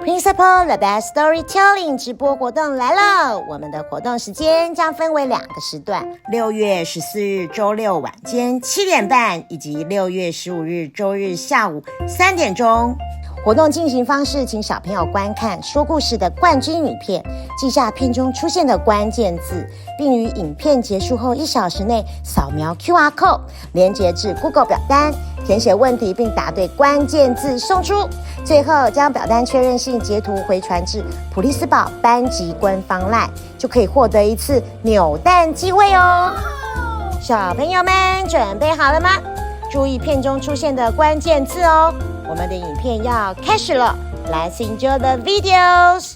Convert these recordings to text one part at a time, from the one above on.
Principal The Best Storytelling 直播活动来了！我们的活动时间将分为2个时段，6月14日周六晚间7点半，以及6月15日周日下午3点钟。活动进行方式，请小朋友观看说故事的冠军影片，记下片中出现的关键字，并于影片结束后1小时内扫描 QR code 连结至 Google 表单，填写问题并答对关键字送出。最后将表单确认信截图回传至普利斯堡班级官方 LINE， 就可以获得一次扭蛋机会哦。小朋友们准备好了吗？注意片中出现的关键字哦。我们的影片要开始了 ，Let's enjoy the videos.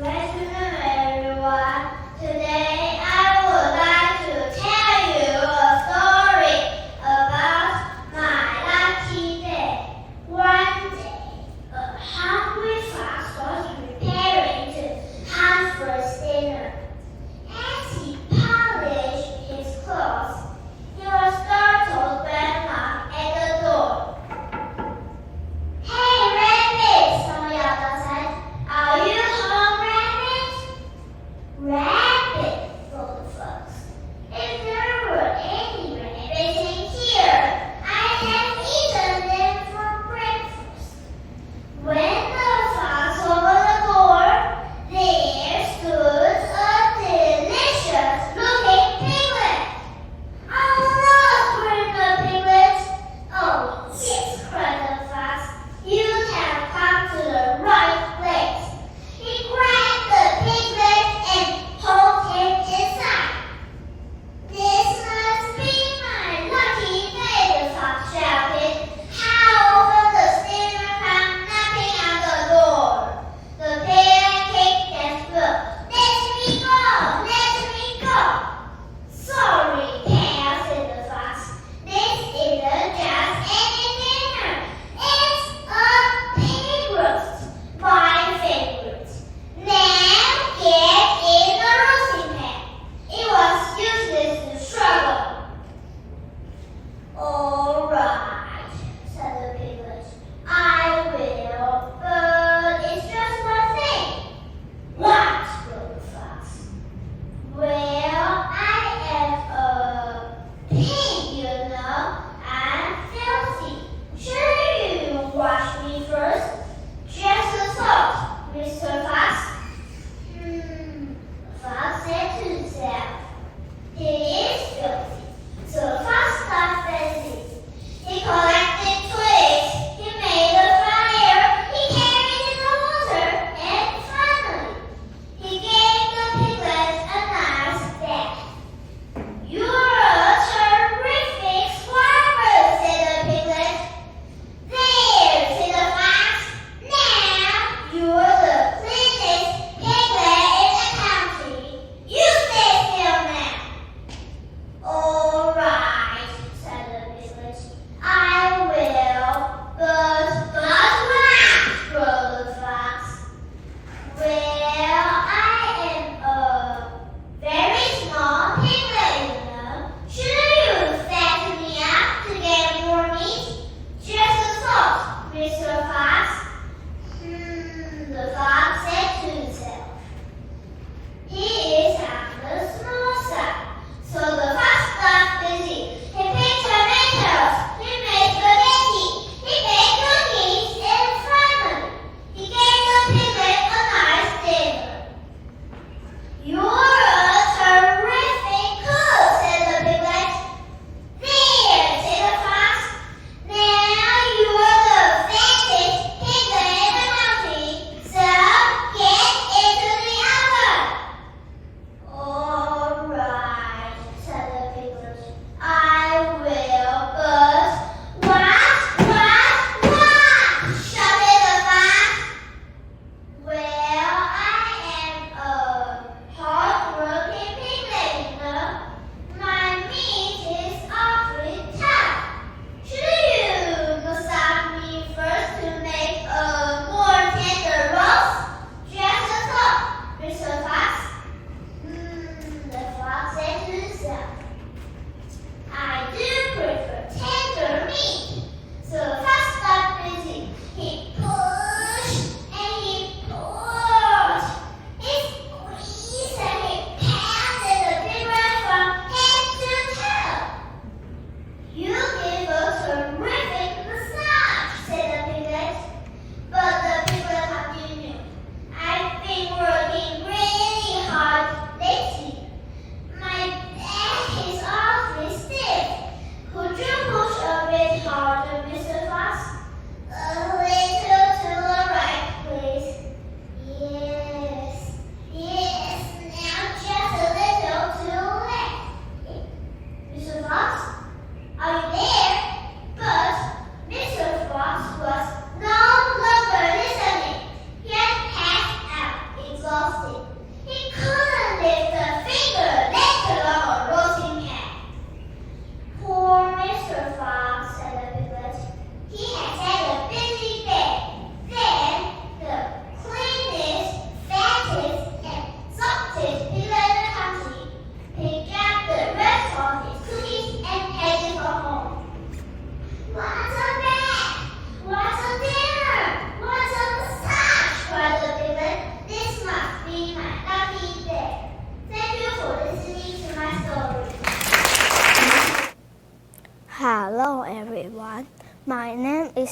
Welcome everyone. Today I would like to tell you a story about my lucky day. One day, a hungry fox was preparing to hunt for his dinner. As he polished his clothes, he was startled by a knock at the door.Hey, Rabbit! Someone yelled outside. Are you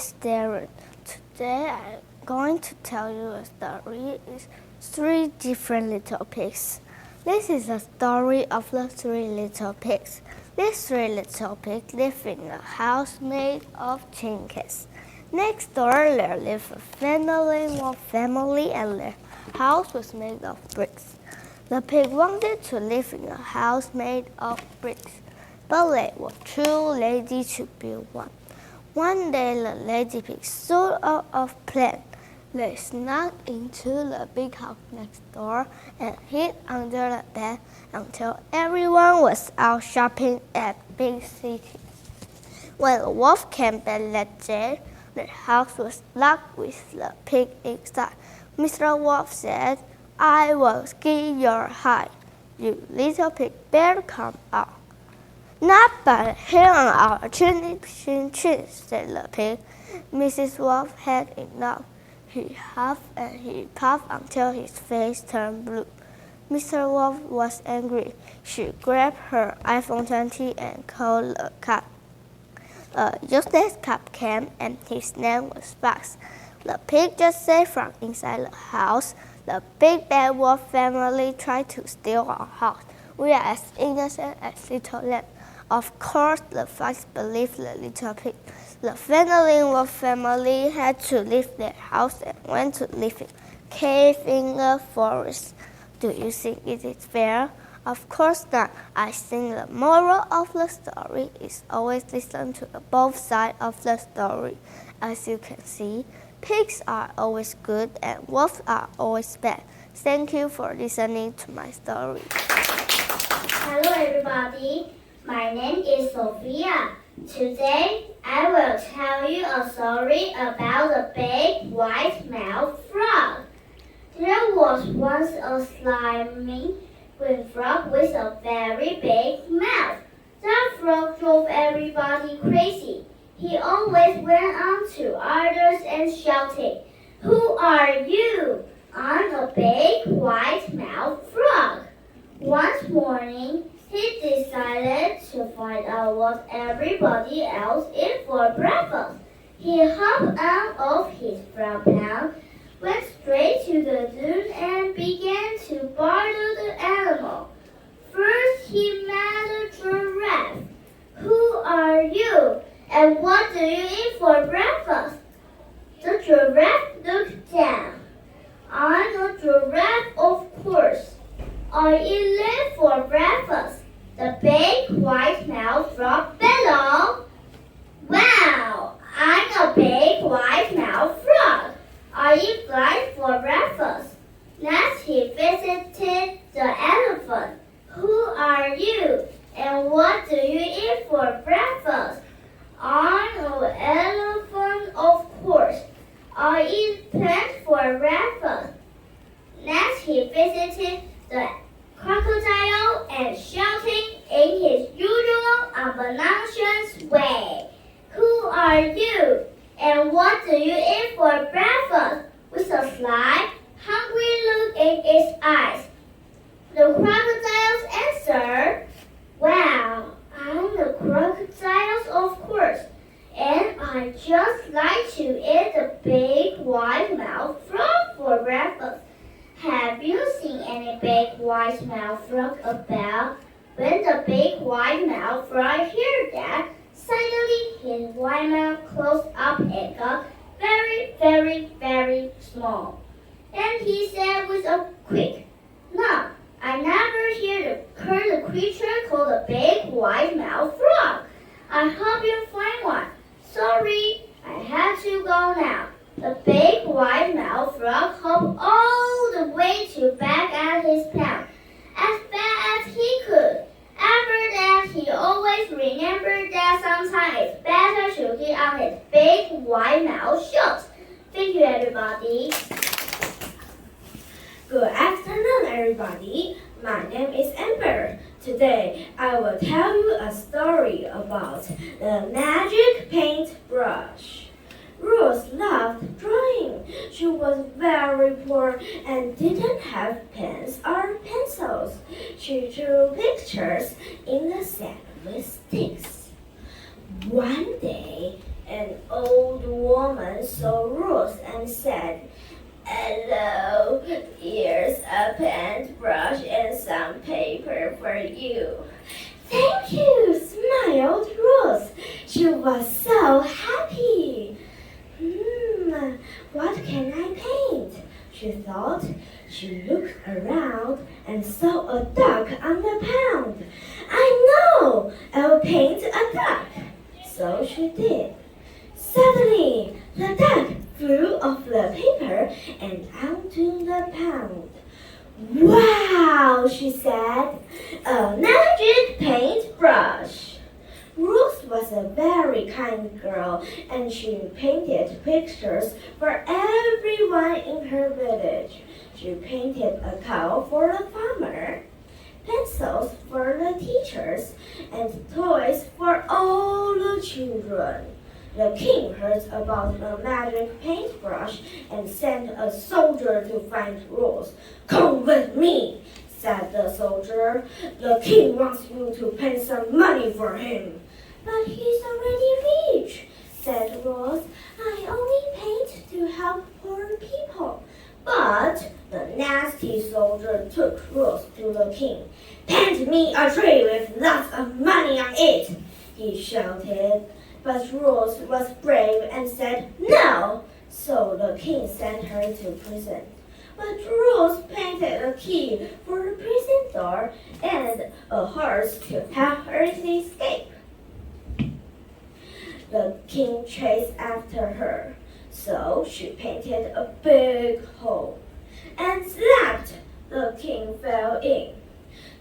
is Darren. Today I'm going to tell you a story. It's 3 different little pigs. This is the story of the 3 little pigs. These 3 little pigs live in a house made of trinkets. Next door there lived a family and their house was made of bricks. The pig wanted to live in a house made of bricks, but they were too lazy to build one. One day the lazy pig thought of a plan. They snuck into the big house next door and hid under the bed until everyone was out shopping at big city. When the wolf came back that day, the house was locked with the pig inside. Mr. Wolf said, "I will skin your hide. You little pig better come out." "Not by hair on our chin," said the pig. Mrs. Wolf had enough. He huffed and he puffed until his face turned blue. Mr. Wolf was angry. She grabbed her iPhone 20 and called the cop. A useless cop came and his name was Fox. The pig just said from inside the house, "The big bad wolf family tried to steal our house. We are as innocent as little lambs." Of course, the fox believed the little pig. The wolf family had to leave their house and went to live in a cave in the forest. Do you think it is fair? Of course not. I think the moral of the story is always listen to both sides of the story. As you can see, pigs are always good and wolves are always bad. Thank you for listening to my story. Hello everybody, my name is Sophia. Today I will tell you a story about the big white-mouthed frog. There was once a slimy green frog with a very big mouth. That frog drove everybody crazy. He always went on to others and shouted, "Who are you? I'm a big white-mouthed frog." One morning, he decided to find out what everybody else ate for breakfast. He hopped out of his frog pound, went straight to the dune and began to bother the animal. First, he met a giraffe. "Who are you? And what do you eat for breakfast?" The giraffe looked down. "I'm a giraffe, of course. I eat leaf for breakfast." The big white-mouthed frog bellowed. "Wow, I'm a big white-mouthed frog. I eat flies for breakfast." Next, he visited the elephant. "Who are you? And what do you eat for breakfast?" "I'm an elephant, of course. I eat plants for breakfast." Next, he visited the crocodile and shouting in his usual obnoxious way, "Who are you? And what do you eat for breakfast?" with a sly, hungry look in its eyes. The crocodiles answered, "Wow, I'm the crocodiles, of course, and I just like to eat the big white-mouthed frog for breakfast." Have you seen any big white-mouthed frog about? When the big white-mouthed frog heard that, suddenly his white mouth closed up and got very, very, very small. And he said with a quick, "No, I never heard a creature called a big white-mouthed frog. I hope you find one. Sorry, I have to go now." The big white-mouthed frog hopped all the way to back at his pound, as fast as he could. After that, he always remembered that sometimes it's better to keep on his big white-mouthed shut. Thank you, everybody. Good afternoon, everybody. My name is Amber. Today, I will tell you a story about the magic paintbrush. Rose loved drawing. She was very poor and didn't have pens or pencils. She drew pictures in the sand with sticks. One day, An old woman saw Ruth and said, "Hello, here's a paintbrush and some paper for you." "Thank you," smiled Ruth. She was so happy. What can I paint?" she thought. She looked around and saw a duck on the pond. "I know! I'll paint a duck." So she did. Suddenly, the duck flew off the paper and onto the pond. "Wow," she said, "a magic paintbrush." Ruth was a very kind girl, and she painted pictures for everyone in her village. She painted a cow for the farmer, pencils for the teachers, and toys for all the children. The king heard about the magic paintbrush and sent a soldier to find Ruth. "Come with me," said the soldier. "The king wants you to pay some money for him." "But he's already rich," said Ruth. "I only paint to help poor people." But the nasty soldier took Ruth to the king. "Paint me a tree with lots of money on it," he shouted. But Ruth was brave and said no, so the king sent her to prison. But Ruth painted a key for the prison door and a horse to help her escape. The king chased after her, so she painted a big hole. And slapped, the king fell in.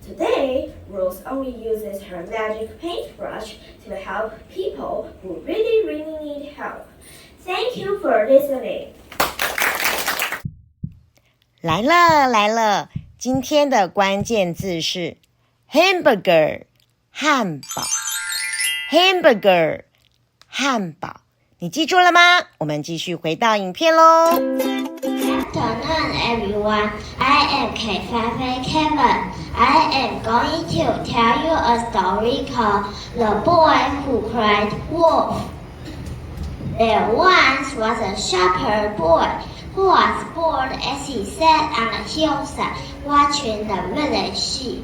Today, Ruth only uses her magic paintbrush to help people who really need help. Thank you for listening. 来了，今天的关键字是 hamburger 汉堡 hamburger 汉堡，你记住了吗？我们继续回到影片咯。Good afternoon, everyone. I am K45+P12. I am going to tell you a story called The Boy Who Cried Wolf. There once was a shepherd boy who was bored as he sat on a hillside watching the village sheep.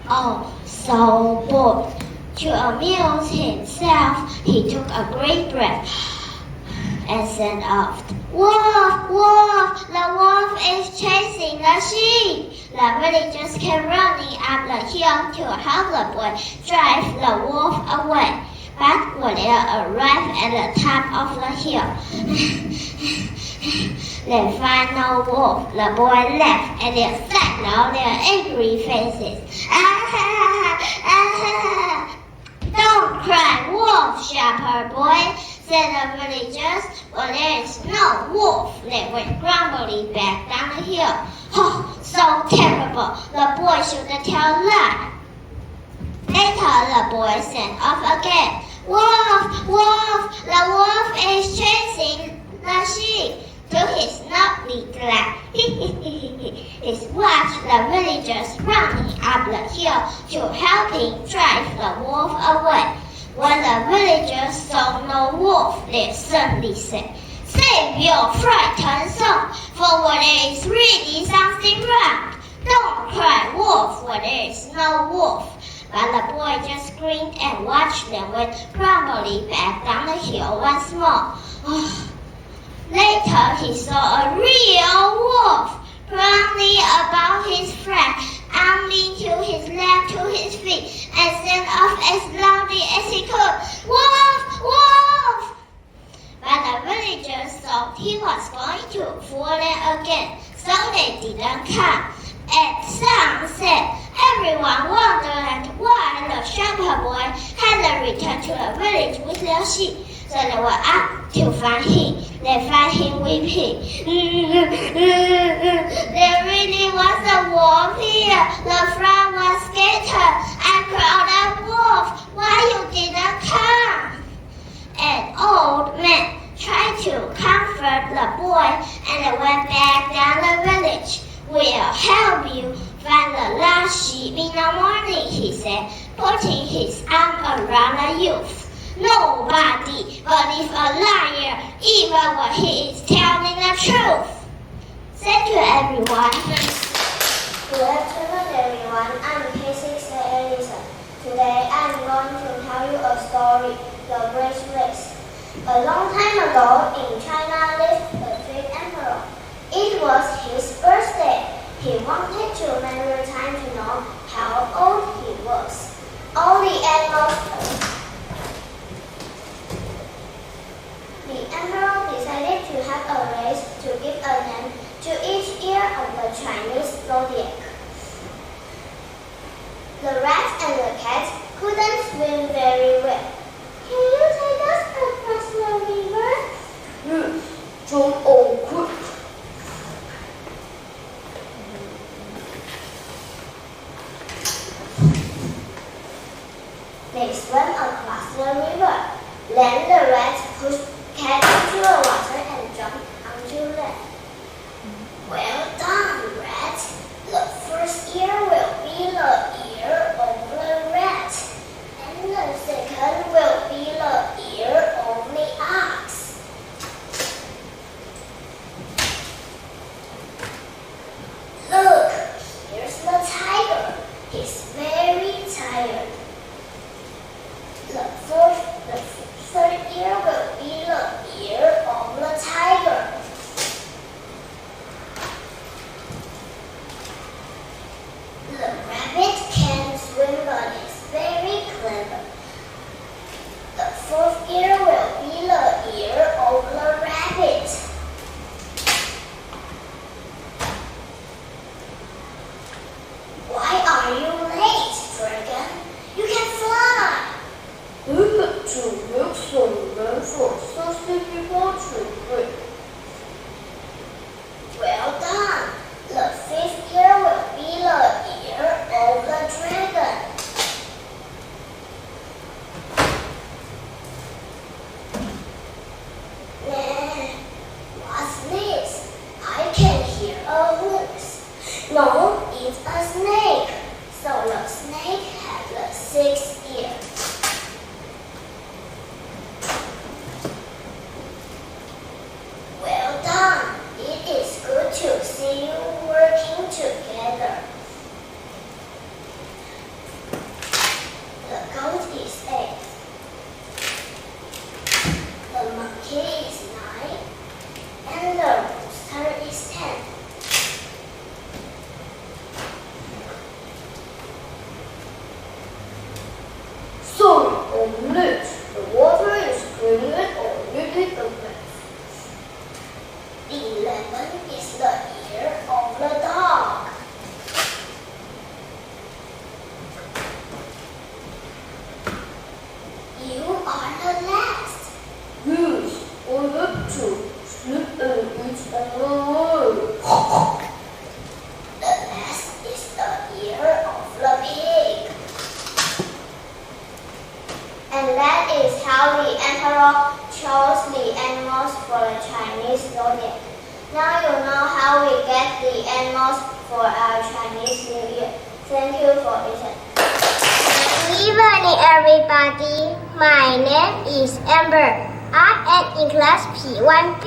Oh, so bored. To amuse himself, he took a great breath and said off, "Wolf, wolf, the wolf is chasing the sheep." The villagers came running up the hill to help the boy drive the wolf away. But when they arrived at the top of the hill, they find no wolf. The boy laughed and they said on their angry faces, "Don't cry wolf, shepherd boy," said the villagers. "Well, there is no wolf." They went grumbling back down the hill. Oh, so terrible. The boy should tell lie. Later, the boy sent off again. "Wolf, wolf, the wolf is chasing the sheep." To his lovely delight, he watched the villagers running up the hill to help him drive the wolf away. When the villagers saw no wolf, they suddenly said, "Save your frightened son, for when there is really something wrong. Don't cry wolf when there is no wolf." But the boy just grinned and watched them went grumbling back down the hill once more. Later, he saw a real wolf prowling about his friend, arming to his left to his feet, and sent off as loudly as he could, "Wolf, wolf!" But the villagers thought he was going to fool them again, so they didn't come. At sunset, everyone wondered why the shepherd boy hadn't returned to the village with their sheep. So they were up to find him. They found him weeping. "There really was a wolf here. The flock was scattered. I cried out, 'Wolf, why you didn't come?'" An old man tried to comfort the boy, and they went back down the village. "We'll help you find the lost sheep in the morning," he said, putting his arm around the youth. Nobody believes a liar, even when he is telling the truth. Thank you, everyone. Good afternoon, everyone. I'm K45+P12. Today I'm going to tell you a story, The Great Race. A long time ago in China lived a great emperor. It was his birthday. He wanted to measure time to know how old he was. All the animals. The emperor decided to have a race to give a name to each year of the Chinese zodiac. The rat and the cat couldn't swim very well. Can you take us across the river? Yes, John Oak. They swam across the river. Then the rat pushed cat into the water and jumped onto land. Well done, rat. The first ear will be the ear of the rat, and the second will be the ear of the ox. Look, here's the tiger. He's very tired. The third ear will be the ear of the tiger. The rabbit can swim but is very clever. The fourth ear will be the ear of the rabbit. Why are you late, dragon? You can fly. 日本主流所人所thirsty people to drink. Well done. The fifth ear will be the ear of the dragon. What's this? I can hear a voice. No, it's a snake. So the snake has the sixth ear. Well done. It is good to see you working together. The goat is 8. The monkey is 9. And the rooster is 10. Sorry, I'm late. The water is clean and already the best. 11 is the ear of the dog. You are the last. Yes, I have to sleep and eat alone. The last is the ear of the pig. And that is how the emperor chose the animals for the Chinese zodiac. Now you know how we get the animals for our Chinese New Year. Thank you for listening. Good evening, everybody. My name is Amber. I am in class P1B.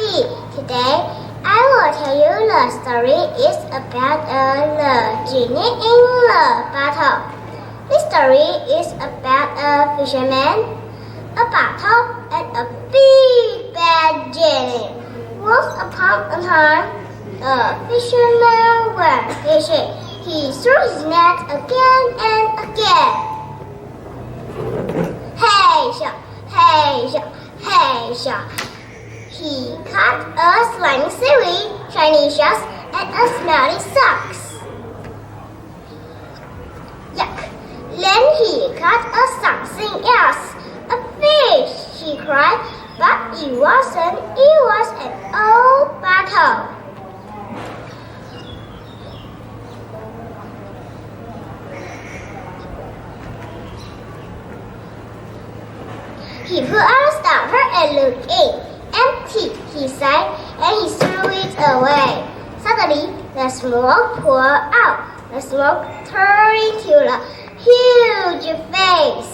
Today, I will tell you the story is about the genie in the bottle. This story is about a fisherman, a bottle, and a big bad genie. Once upon a time, the fisherman went fishing. He threw his net again and again. Hey, shot, hey, shot, hey, shot. He caught a slimy seaweed, shiny shells, and a smelly socks. Yuck. Then he caught something else, a fish, he cried, but it wasn't, it was an old bottle. He put on a stopper and looked in. Empty, he sighed, and he threw it away. Suddenly, the smoke poured out. The smoke turned into a huge face.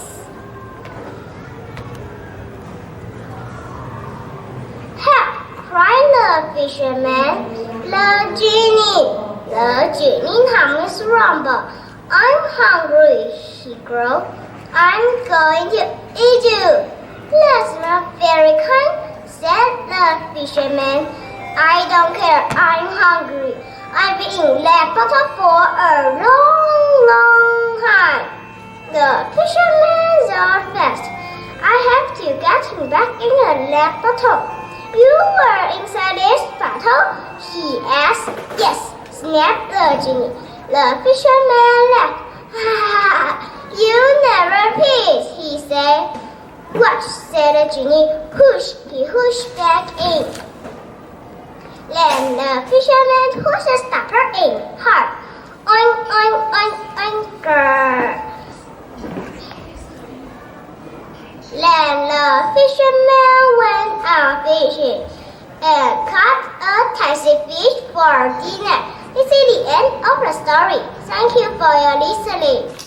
the fisherman, the genie name is Rumble. I'm hungry, he growled. I'm going to eat you. That's not very kind, said the fisherman. I don't care, I'm hungry. I've been in that bottle for a long time. The fisherman thought fast. I have to get him back in the lead bottle. You were inside this bottle? He asked. Yes, snapped the genie. The fisherman laughed. You never peace, he said. What? Said the genie. He pushed back in. Then the fisherman pushed the stopper in hard. Oink, oink, oink, oink, grrr. Then the fisherman went out fishing and caught a tasty fish for dinner. This is the end of the story. Thank you for your listening.